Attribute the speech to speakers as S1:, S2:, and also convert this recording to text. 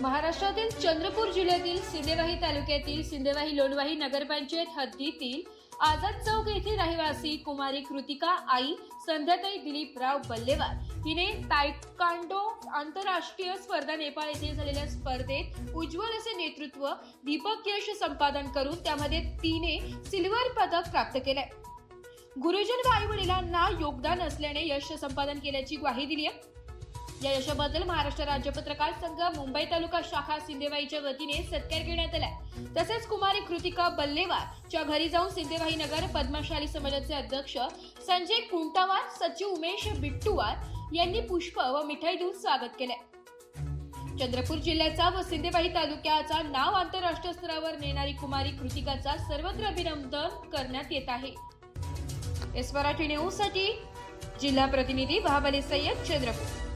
S1: महाराष्ट्रातील चंद्रपूर जिल्ह्यातील सिंदेवाही तालुक्यातील सिंदेवाही लोणवाही नगरपंचायत हद्दीतील आझाद चौक येथील रहिवासी कुमारी कृतिका आई संध्याताई दिलीपराव बल्लेवार हिने तायक्वांडो आंतरराष्ट्रीय स्पर्धा नेपाळ येथे झालेल्या स्पर्धेत उज्ज्वल असे नेतृत्व दीपक यश संपादन करून त्यामध्ये तिने सिल्वर पदक प्राप्त केले। गुरुजन व आई वडिलांना योगदान असल्याने यश संपादन केल्याची ग्वाही दिली आहे। या यशाबद्दल महाराष्ट्र राज्य पत्रकार संघ मुंबई तालुका शाखा सिंदेवाहीच्या वतीने सत्कार घेण्यात आला। तसेच कुमारी कृतिका बल्लेवार च्या घरी जाऊन सिंदेवाही नगर पद्मशाली समाजाचे अध्यक्ष संजय कुंटावार, सचिव उमेश बिट्टूवार यांनी पुष्प व मिठाई देऊन स्वागत केले। चंद्रपूर जिल्ह्याचा व सिंदेवाही तालुक्याचा नाव आंतरराष्ट्रीय स्तरावर नेणारी कुमारी कृतिकाचा सर्वत्र अभिनंदन करण्यात येत आहे। एस मराठी न्यूज साठी जिल्हा प्रतिनिधी बाहुबली सय्यद, चंद्रपूर।